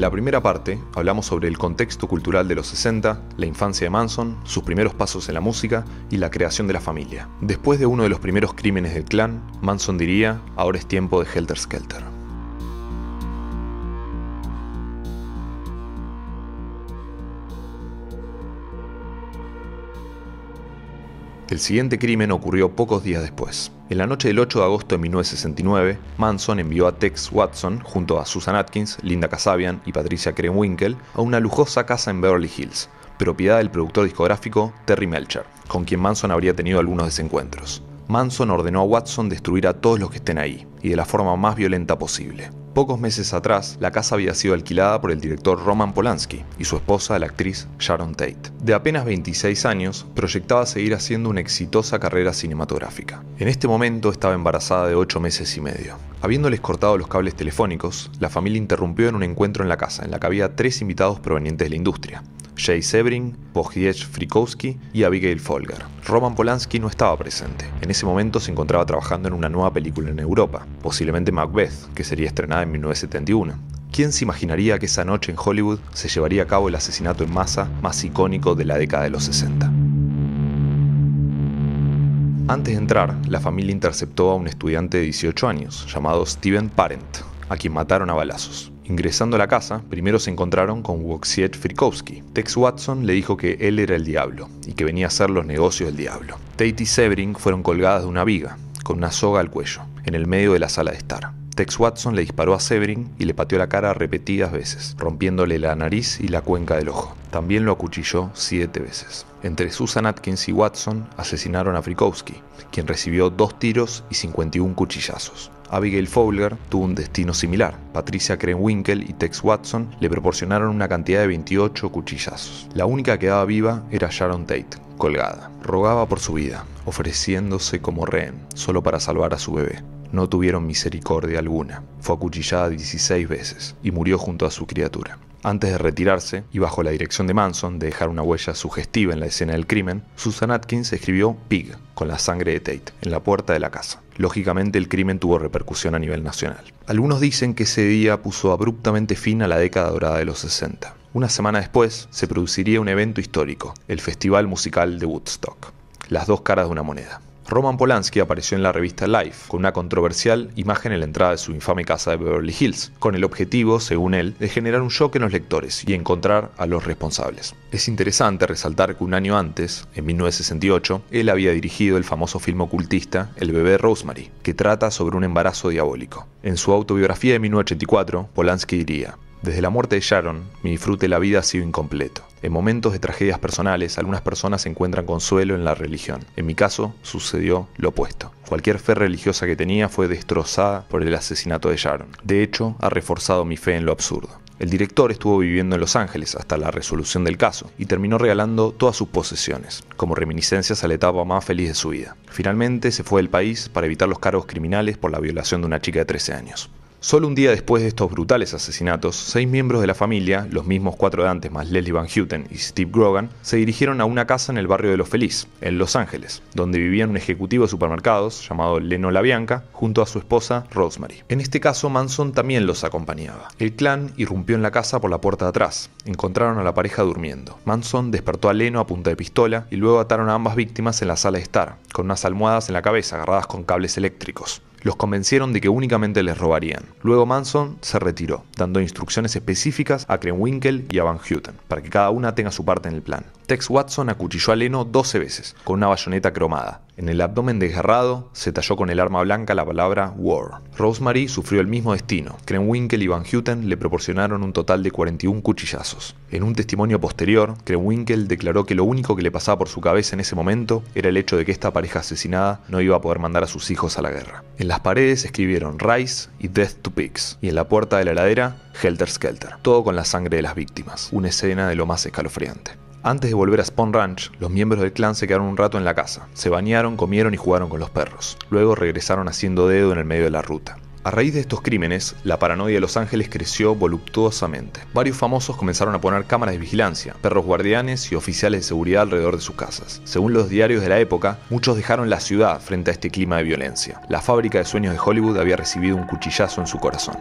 la primera parte hablamos sobre el contexto cultural de los 60, la infancia de Manson, sus primeros pasos en la música y la creación de la familia. Después de uno de los primeros crímenes del clan, Manson diría: ahora es tiempo de Helter Skelter. El siguiente crimen ocurrió pocos días después. En la noche del 8 de agosto de 1969, Manson envió a Tex Watson, junto a Susan Atkins, Linda Kasabian y Patricia Krenwinkel, a una lujosa casa en Beverly Hills, propiedad del productor discográfico Terry Melcher, con quien Manson habría tenido algunos desencuentros. Manson ordenó a Watson destruir a todos los que estén ahí, y de la forma más violenta posible. Pocos meses atrás, la casa había sido alquilada por el director Roman Polanski y su esposa, la actriz Sharon Tate. De apenas 26 años, proyectaba seguir haciendo una exitosa carrera cinematográfica. En este momento estaba embarazada de 8 meses y medio. Habiéndoles cortado los cables telefónicos, la familia interrumpió en un encuentro en la casa, en la que había 3 invitados provenientes de la industria: Jay Sebring, Wojciech Frykowski y Abigail Folger. Roman Polanski no estaba presente. En ese momento se encontraba trabajando en una nueva película en Europa, posiblemente Macbeth, que sería estrenada en 1971. ¿Quién se imaginaría que esa noche en Hollywood se llevaría a cabo el asesinato en masa más icónico de la década de los 60? Antes de entrar, la familia interceptó a un estudiante de 18 años, llamado Steven Parent, a quien mataron a balazos. Ingresando a la casa, primero se encontraron con Wojciech Frykowski. Tex Watson le dijo que él era el diablo y que venía a hacer los negocios del diablo. Tate y Sebring fueron colgadas de una viga, con una soga al cuello, en el medio de la sala de estar. Tex Watson le disparó a Sebring y le pateó la cara repetidas veces, rompiéndole la nariz y la cuenca del ojo. También lo acuchilló 7 veces. Entre Susan Atkins y Watson asesinaron a Frykowski, quien recibió 2 tiros y 51 cuchillazos. Abigail Folger tuvo un destino similar. Patricia Krenwinkel y Tex Watson le proporcionaron una cantidad de 28 cuchillazos. La única que quedaba viva era Sharon Tate, colgada. Rogaba por su vida, ofreciéndose como rehén, solo para salvar a su bebé. No tuvieron misericordia alguna. Fue acuchillada 16 veces y murió junto a su criatura. Antes de retirarse, y bajo la dirección de Manson de dejar una huella sugestiva en la escena del crimen, Susan Atkins escribió Pig, con la sangre de Tate, en la puerta de la casa. Lógicamente el crimen tuvo repercusión a nivel nacional. Algunos dicen que ese día puso abruptamente fin a la década dorada de los 60. Una semana después, se produciría un evento histórico, el Festival Musical de Woodstock. Las dos caras de una moneda. Roman Polanski apareció en la revista Life con una controversial imagen en la entrada de su infame casa de Beverly Hills, con el objetivo, según él, de generar un shock en los lectores y encontrar a los responsables. Es interesante resaltar que un año antes, en 1968, él había dirigido el famoso film ocultista El bebé de Rosemary, que trata sobre un embarazo diabólico. En su autobiografía de 1984, Polanski diría: desde la muerte de Sharon, mi disfrute de la vida ha sido incompleto. En momentos de tragedias personales, algunas personas encuentran consuelo en la religión. En mi caso, sucedió lo opuesto. Cualquier fe religiosa que tenía fue destrozada por el asesinato de Sharon. De hecho, ha reforzado mi fe en lo absurdo. El director estuvo viviendo en Los Ángeles hasta la resolución del caso y terminó regalando todas sus posesiones, como reminiscencias a la etapa más feliz de su vida. Finalmente se fue del país para evitar los cargos criminales por la violación de una chica de 13 años. Solo un día después de estos brutales asesinatos, 6 miembros de la familia, los mismos 4 de antes más Leslie Van Houten y Steve Grogan, se dirigieron a una casa en el barrio de Los Feliz, en Los Ángeles, donde vivía un ejecutivo de supermercados llamado Leno LaBianca, junto a su esposa Rosemary. En este caso, Manson también los acompañaba. El clan irrumpió en la casa por la puerta de atrás. Encontraron a la pareja durmiendo. Manson despertó a Leno a punta de pistola y luego ataron a ambas víctimas en la sala de estar, con unas almohadas en la cabeza agarradas con cables eléctricos. Los convencieron de que únicamente les robarían. Luego Manson se retiró, dando instrucciones específicas a Krenwinkel y a Van Houten, para que cada una tenga su parte en el plan. Tex Watson acuchilló a Leno 12 veces, con una bayoneta cromada. En el abdomen desgarrado se talló con el arma blanca la palabra War. Rosemary sufrió el mismo destino. Krenwinkel y Van Houten le proporcionaron un total de 41 cuchillazos. En un testimonio posterior, Krenwinkel declaró que lo único que le pasaba por su cabeza en ese momento era el hecho de que esta pareja asesinada no iba a poder mandar a sus hijos a la guerra. En las paredes escribieron Rise y Death to Pigs, y en la puerta de la heladera, Helter Skelter. Todo con la sangre de las víctimas. Una escena de lo más escalofriante. Antes de volver a Spahn Ranch, los miembros del clan se quedaron un rato en la casa. Se bañaron, comieron y jugaron con los perros. Luego regresaron haciendo dedo en el medio de la ruta. A raíz de estos crímenes, la paranoia de Los Ángeles creció voluptuosamente. Varios famosos comenzaron a poner cámaras de vigilancia, perros guardianes y oficiales de seguridad alrededor de sus casas. Según los diarios de la época, muchos dejaron la ciudad frente a este clima de violencia. La fábrica de sueños de Hollywood había recibido un cuchillazo en su corazón.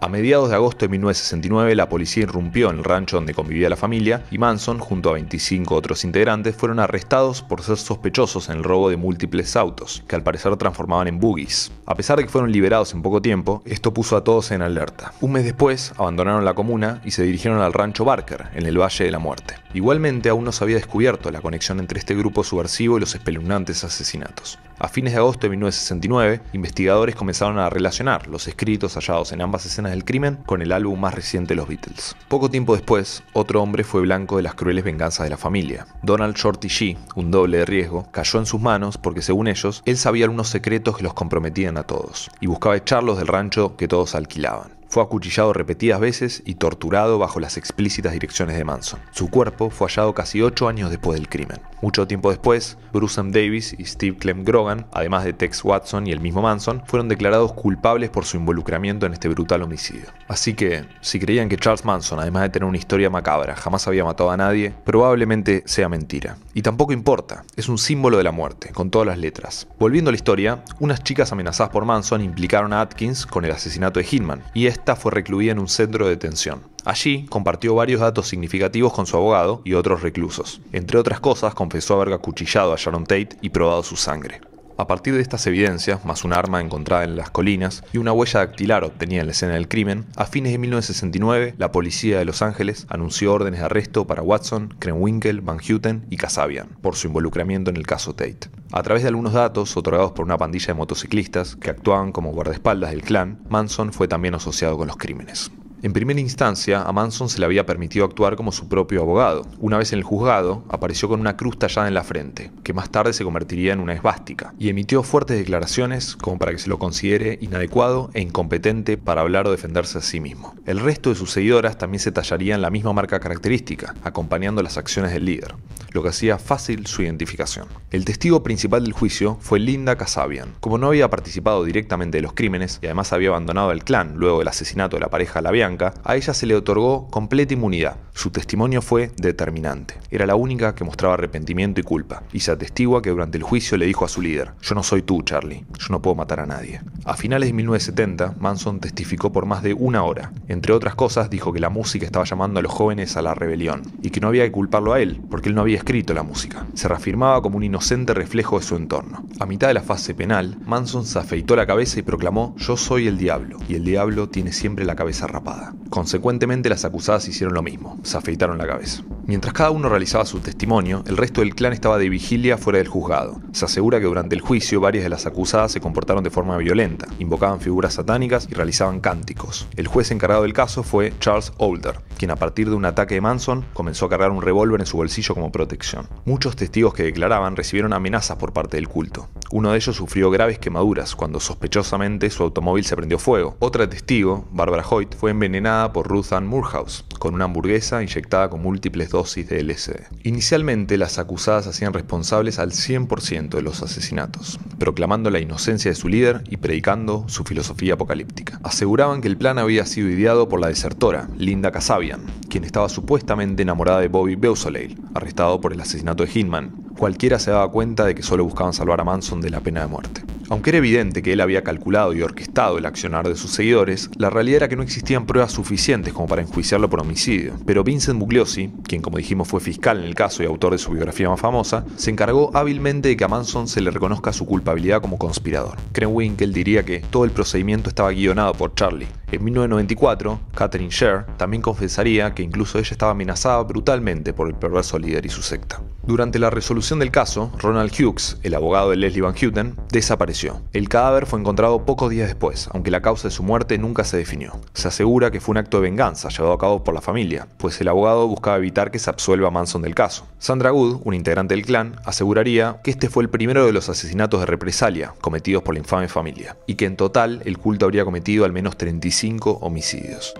A mediados de agosto de 1969, la policía irrumpió en el rancho donde convivía la familia y Manson, junto a 25 otros integrantes, fueron arrestados por ser sospechosos en el robo de múltiples autos, que al parecer transformaban en buggies. A pesar de que fueron liberados en poco tiempo, esto puso a todos en alerta. Un mes después, abandonaron la comuna y se dirigieron al rancho Barker, en el Valle de la Muerte. Igualmente, aún no se había descubierto la conexión entre este grupo subversivo y los espeluznantes asesinatos. A fines de agosto de 1969, investigadores comenzaron a relacionar los escritos hallados en ambas escenas del crimen con el álbum más reciente de los Beatles. Poco tiempo después, otro hombre fue blanco de las crueles venganzas de la familia. Donald Shorty G, un doble de riesgo, cayó en sus manos porque, según ellos, él sabía algunos secretos que los comprometían a todos, y buscaba echarlos del rancho que todos alquilaban. Fue acuchillado repetidas veces y torturado bajo las explícitas direcciones de Manson. Su cuerpo fue hallado casi 8 años después del crimen. Mucho tiempo después, Bruce M. Davis y Steve Clem Grogan, además de Tex Watson y el mismo Manson, fueron declarados culpables por su involucramiento en este brutal homicidio. Así que, si creían que Charles Manson, además de tener una historia macabra, jamás había matado a nadie, probablemente sea mentira. Y tampoco importa, es un símbolo de la muerte, con todas las letras. Volviendo a la historia, unas chicas amenazadas por Manson implicaron a Atkins con el asesinato de Hinman, y esta fue recluida en un centro de detención. Allí compartió varios datos significativos con su abogado y otros reclusos. Entre otras cosas, confesó haber acuchillado a Sharon Tate y probado su sangre. A partir de estas evidencias, más un arma encontrada en las colinas y una huella dactilar obtenida en la escena del crimen, a fines de 1969, la policía de Los Ángeles anunció órdenes de arresto para Watson, Krenwinkel, Van Houten y Kasabian por su involucramiento en el caso Tate. A través de algunos datos otorgados por una pandilla de motociclistas que actuaban como guardaespaldas del clan, Manson fue también asociado con los crímenes. En primera instancia, a Manson se le había permitido actuar como su propio abogado. Una vez en el juzgado, apareció con una cruz tallada en la frente, que más tarde se convertiría en una esvástica, y emitió fuertes declaraciones como para que se lo considere inadecuado e incompetente para hablar o defenderse a sí mismo. El resto de sus seguidoras también se tallarían la misma marca característica, acompañando las acciones del líder, lo que hacía fácil su identificación. El testigo principal del juicio fue Linda Kasabian. Como no había participado directamente de los crímenes y además había abandonado el clan luego del asesinato de la pareja LaBianca, a ella se le otorgó completa inmunidad. Su testimonio fue determinante. Era la única que mostraba arrepentimiento y culpa, y se atestigua que durante el juicio le dijo a su líder: "Yo no soy tú, Charlie. Yo no puedo matar a nadie". A finales de 1970, Manson testificó por más de 1 hora. Entre otras cosas, dijo que la música estaba llamando a los jóvenes a la rebelión, y que no había que culparlo a él, porque él no había escrito la música. Se reafirmaba como un inocente reflejo de su entorno. A mitad de la fase penal, Manson se afeitó la cabeza y proclamó: "Yo soy el diablo, y el diablo tiene siempre la cabeza rapada". Consecuentemente, las acusadas hicieron lo mismo, se afeitaron la cabeza. Mientras cada uno realizaba su testimonio, el resto del clan estaba de vigilia fuera del juzgado. Se asegura que durante el juicio varias de las acusadas se comportaron de forma violenta, invocaban figuras satánicas y realizaban cánticos. El juez encargado del caso fue Charles Older, quien a partir de un ataque de Manson comenzó a cargar un revólver en su bolsillo como protección. Muchos testigos que declaraban recibieron amenazas por parte del culto. Uno de ellos sufrió graves quemaduras cuando sospechosamente su automóvil se prendió fuego. Otra testigo, Barbara Hoyt, fue envenenada por Ruth Ann Moorhouse con una hamburguesa inyectada con múltiples dosis de LSD. Inicialmente, las acusadas hacían responsables al 100% de los asesinatos, proclamando la inocencia de su líder y predicando su filosofía apocalíptica. Aseguraban que el plan había sido ideado por la desertora, Linda Kasabian, quien estaba supuestamente enamorada de Bobby Beausoleil, arrestado por el asesinato de Hinman. Cualquiera se daba cuenta de que solo buscaban salvar a Manson de la pena de muerte. Aunque era evidente que él había calculado y orquestado el accionar de sus seguidores, la realidad era que no existían pruebas suficientes como para enjuiciarlo por homicidio. Pero Vincent Bugliosi, quien como dijimos fue fiscal en el caso y autor de su biografía más famosa, se encargó hábilmente de que a Manson se le reconozca su culpabilidad como conspirador. Krenwinkel diría que todo el procedimiento estaba guionado por Charlie. En 1994, Catherine Sher también confesaría que incluso ella estaba amenazada brutalmente por el perverso líder y su secta. Durante la resolución del caso, Ronald Hughes, el abogado de Leslie Van Houten, desapareció. El cadáver fue encontrado pocos días después, aunque la causa de su muerte nunca se definió. Se asegura que fue un acto de venganza llevado a cabo por la familia, pues el abogado buscaba evitar que se absuelva a Manson del caso. Sandra Good, un integrante del clan, aseguraría que este fue el primero de los asesinatos de represalia cometidos por la infame familia, y que en total el culto habría cometido al menos 35 homicidios.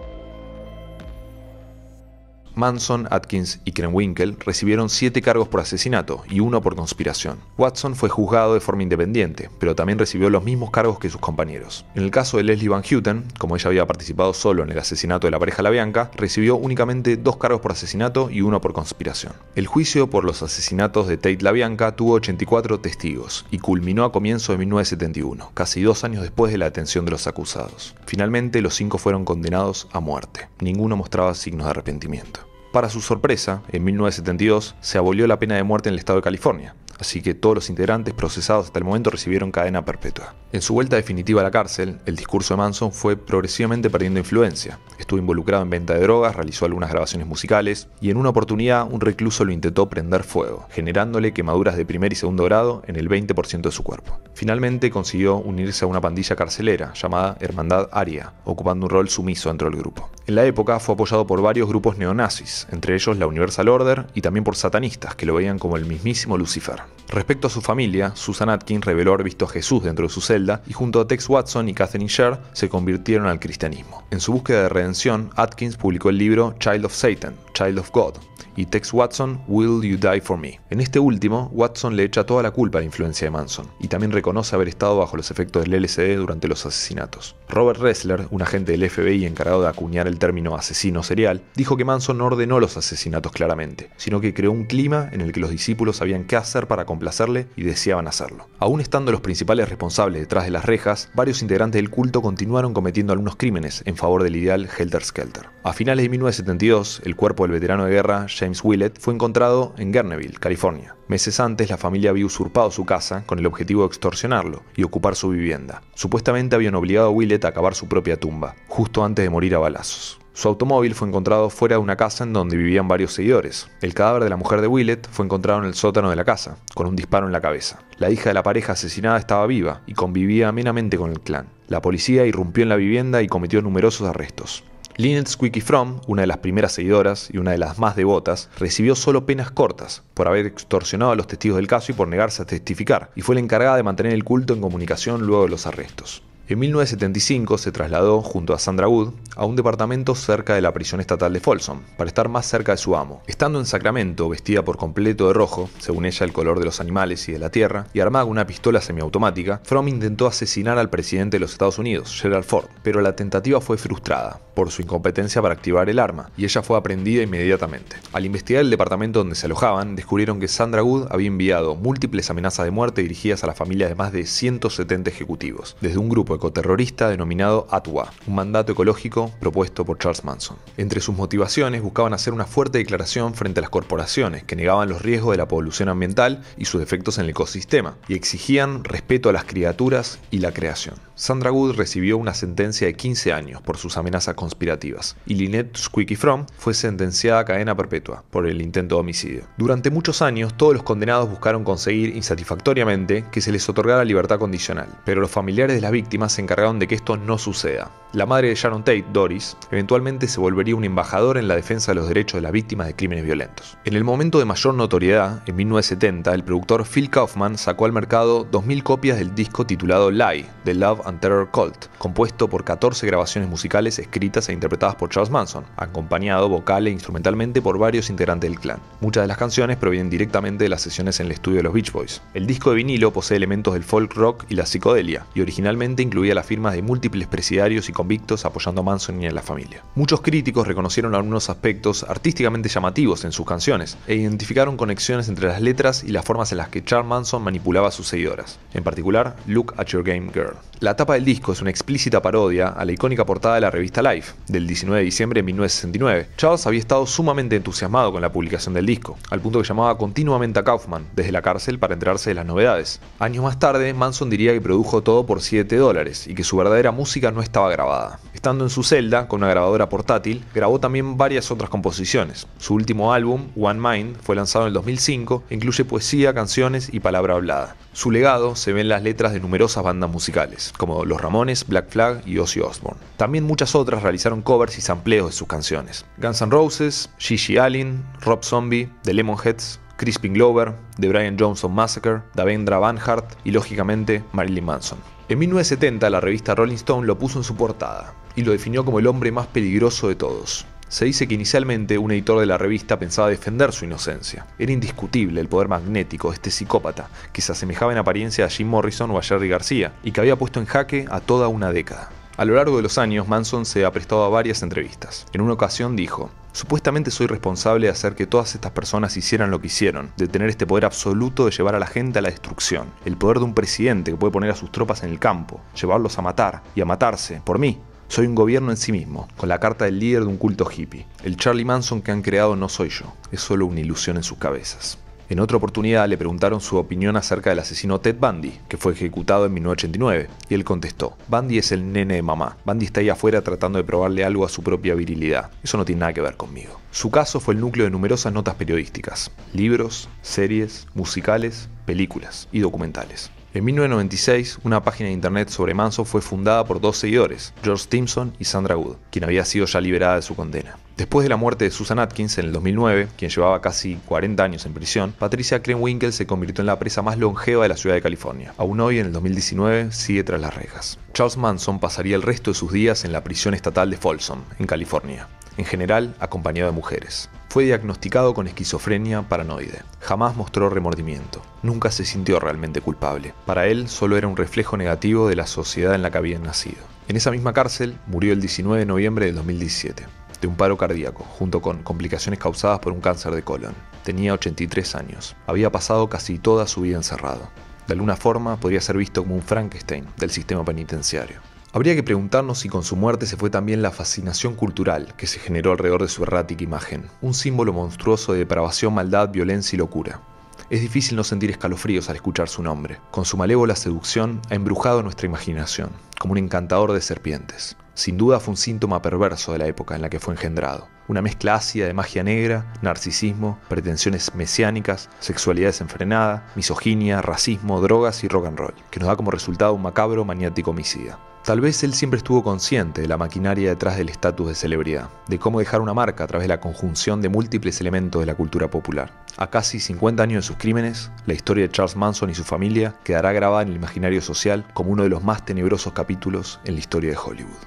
Manson, Atkins y Krenwinkel recibieron 7 cargos por asesinato y 1 por conspiración. Watson fue juzgado de forma independiente, pero también recibió los mismos cargos que sus compañeros. En el caso de Leslie Van Houten, como ella había participado solo en el asesinato de la pareja LaBianca, recibió únicamente 2 cargos por asesinato y 1 por conspiración. El juicio por los asesinatos de Tate LaBianca tuvo 84 testigos y culminó a comienzos de 1971, casi 2 años después de la detención de los acusados. Finalmente, los 5 fueron condenados a muerte. Ninguno mostraba signos de arrepentimiento. Para su sorpresa, en 1972 se abolió la pena de muerte en el estado de California, así que todos los integrantes procesados hasta el momento recibieron cadena perpetua. En su vuelta definitiva a la cárcel, el discurso de Manson fue progresivamente perdiendo influencia. Estuvo involucrado en venta de drogas, realizó algunas grabaciones musicales y en una oportunidad un recluso lo intentó prender fuego, generándole quemaduras de primer y segundo grado en el 20% de su cuerpo. Finalmente consiguió unirse a una pandilla carcelera llamada Hermandad Aria, ocupando un rol sumiso dentro del grupo. En la época fue apoyado por varios grupos neonazis, entre ellos la Universal Order y también por satanistas que lo veían como el mismísimo Lucifer. Respecto a su familia, Susan Atkins reveló haber visto a Jesús dentro de su celda y junto a Tex Watson y Catherine Sher se convirtieron al cristianismo. En su búsqueda de redención, Atkins publicó el libro Child of Satan, Child of God, y Tex Watson, Will You Die For Me. En este último, Watson le echa toda la culpa a la influencia de Manson, y también reconoce haber estado bajo los efectos del LSD durante los asesinatos. Robert Ressler, un agente del FBI encargado de acuñar el término asesino serial, dijo que Manson no ordenó los asesinatos claramente, sino que creó un clima en el que los discípulos sabían qué hacer para complacerle y deseaban hacerlo. Aún estando los principales responsables detrás de las rejas, varios integrantes del culto continuaron cometiendo algunos crímenes en favor del ideal Helter Skelter. A finales de 1972, el cuerpo del veterano de guerra James Willett fue encontrado en Guerneville, California. Meses antes, la familia había usurpado su casa con el objetivo de extorsionarlo y ocupar su vivienda. Supuestamente habían obligado a Willett a cavar su propia tumba, justo antes de morir a balazos. Su automóvil fue encontrado fuera de una casa en donde vivían varios seguidores. El cadáver de la mujer de Willett fue encontrado en el sótano de la casa, con un disparo en la cabeza. La hija de la pareja asesinada estaba viva y convivía amenamente con el clan. La policía irrumpió en la vivienda y cometió numerosos arrestos. Lynette Squeaky Fromm, una de las primeras seguidoras y una de las más devotas, recibió solo penas cortas por haber extorsionado a los testigos del caso y por negarse a testificar, y fue la encargada de mantener el culto en comunicación luego de los arrestos. En 1975 se trasladó, junto a Sandra Wood, a un departamento cerca de la prisión estatal de Folsom, para estar más cerca de su amo. Estando en Sacramento, vestida por completo de rojo, según ella el color de los animales y de la tierra, y armada con una pistola semiautomática, Fromm intentó asesinar al presidente de los Estados Unidos, Gerald Ford, pero la tentativa fue frustrada por su incompetencia para activar el arma, y ella fue aprehendida inmediatamente. Al investigar el departamento donde se alojaban, descubrieron que Sandra Wood había enviado múltiples amenazas de muerte dirigidas a la familia de más de 170 ejecutivos, desde un grupo ecoterrorista denominado ATWA, un mandato ecológico propuesto por Charles Manson. Entre sus motivaciones buscaban hacer una fuerte declaración frente a las corporaciones que negaban los riesgos de la polución ambiental y sus efectos en el ecosistema, y exigían respeto a las criaturas y la creación. Sandra Wood recibió una sentencia de 15 años por sus amenazas conspirativas, y Lynette Squeaky Fromm fue sentenciada a cadena perpetua por el intento de homicidio. Durante muchos años, todos los condenados buscaron conseguir insatisfactoriamente que se les otorgara libertad condicional, pero los familiares de las víctimas se encargaron de que esto no suceda. La madre de Sharon Tate, Doris, eventualmente se volvería un embajador en la defensa de los derechos de las víctimas de crímenes violentos. En el momento de mayor notoriedad, en 1970, el productor Phil Kaufman sacó al mercado 2000 copias del disco titulado Lie, The Love and Terror Cult, compuesto por 14 grabaciones musicales escritas e interpretadas por Charles Manson, acompañado vocal e instrumentalmente por varios integrantes del clan. Muchas de las canciones provienen directamente de las sesiones en el estudio de los Beach Boys. El disco de vinilo posee elementos del folk rock y la psicodelia, y originalmente incluía las firmas de múltiples presidiarios y convictos apoyando a Manson y a la familia. Muchos críticos reconocieron algunos aspectos artísticamente llamativos en sus canciones e identificaron conexiones entre las letras y las formas en las que Charles Manson manipulaba a sus seguidoras, en particular Look at Your Game Girl. La tapa del disco es una explícita parodia a la icónica portada de la revista Life, del 19 de diciembre de 1969. Charles había estado sumamente entusiasmado con la publicación del disco, al punto que llamaba continuamente a Kaufman desde la cárcel para enterarse de las novedades. Años más tarde, Manson diría que produjo todo por $7 y que su verdadera música no estaba grabada. Estando en su celda, con una grabadora portátil, grabó también varias otras composiciones. Su último álbum, One Mind, fue lanzado en el 2005 e incluye poesía, canciones y palabra hablada. Su legado se ve en las letras de numerosas bandas musicales, como Los Ramones, Black Flag y Ozzy Osbourne. También muchas otras realizaron covers y sampleos de sus canciones. Guns N' Roses, Gigi Allen, Rob Zombie, The Lemonheads, Crispin Glover, The Brian Johnson Massacre, Davendra Banhart y, lógicamente, Marilyn Manson. En 1970, la revista Rolling Stone lo puso en su portada y lo definió como el hombre más peligroso de todos. Se dice que inicialmente un editor de la revista pensaba defender su inocencia. Era indiscutible el poder magnético de este psicópata, que se asemejaba en apariencia a Jim Morrison o a Jerry García, y que había puesto en jaque a toda una década. A lo largo de los años, Manson se ha prestado a varias entrevistas. En una ocasión dijo: "Supuestamente soy responsable de hacer que todas estas personas hicieran lo que hicieron, de tener este poder absoluto de llevar a la gente a la destrucción. El poder de un presidente que puede poner a sus tropas en el campo, llevarlos a matar y a matarse, por mí. Soy un gobierno en sí mismo, con la carta del líder de un culto hippie. El Charlie Manson que han creado no soy yo, es solo una ilusión en sus cabezas". En otra oportunidad le preguntaron su opinión acerca del asesino Ted Bundy, que fue ejecutado en 1989, y él contestó: "Bundy es el nene de mamá. Bundy está ahí afuera tratando de probarle algo a su propia virilidad. Eso no tiene nada que ver conmigo". Su caso fue el núcleo de numerosas notas periodísticas, libros, series, musicales, películas y documentales. En 1996, una página de internet sobre Manson fue fundada por dos seguidores, George Stimson y Sandra Good, quien había sido ya liberada de su condena. Después de la muerte de Susan Atkins en el 2009, quien llevaba casi 40 años en prisión, Patricia Krenwinkel se convirtió en la presa más longeva de la ciudad de California. Aún hoy, en el 2019, sigue tras las rejas. Charles Manson pasaría el resto de sus días en la prisión estatal de Folsom, en California, en general acompañado de mujeres. Fue diagnosticado con esquizofrenia paranoide. Jamás mostró remordimiento. Nunca se sintió realmente culpable. Para él solo era un reflejo negativo de la sociedad en la que había nacido. En esa misma cárcel murió el 19 de noviembre del 2017, de un paro cardíaco, junto con complicaciones causadas por un cáncer de colon. Tenía 83 años. Había pasado casi toda su vida encerrado. De alguna forma podría ser visto como un Frankenstein del sistema penitenciario. Habría que preguntarnos si con su muerte se fue también la fascinación cultural que se generó alrededor de su errática imagen, un símbolo monstruoso de depravación, maldad, violencia y locura. Es difícil no sentir escalofríos al escuchar su nombre. Con su malévola seducción ha embrujado nuestra imaginación, como un encantador de serpientes. Sin duda fue un síntoma perverso de la época en la que fue engendrado. Una mezcla ácida de magia negra, narcisismo, pretensiones mesiánicas, sexualidad desenfrenada, misoginia, racismo, drogas y rock and roll, que nos da como resultado un macabro maniático homicida. Tal vez él siempre estuvo consciente de la maquinaria detrás del estatus de celebridad, de cómo dejar una marca a través de la conjunción de múltiples elementos de la cultura popular. A casi 50 años de sus crímenes, la historia de Charles Manson y su familia quedará grabada en el imaginario social como uno de los más tenebrosos capítulos en la historia de Hollywood.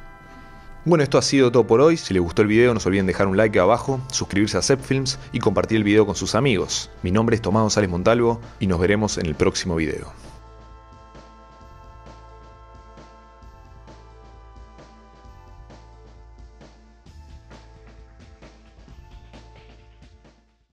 Bueno, esto ha sido todo por hoy. Si les gustó el video, no se olviden dejar un like abajo, suscribirse a Zepfilms y compartir el video con sus amigos. Mi nombre es Tomás González Montalvo y nos veremos en el próximo video.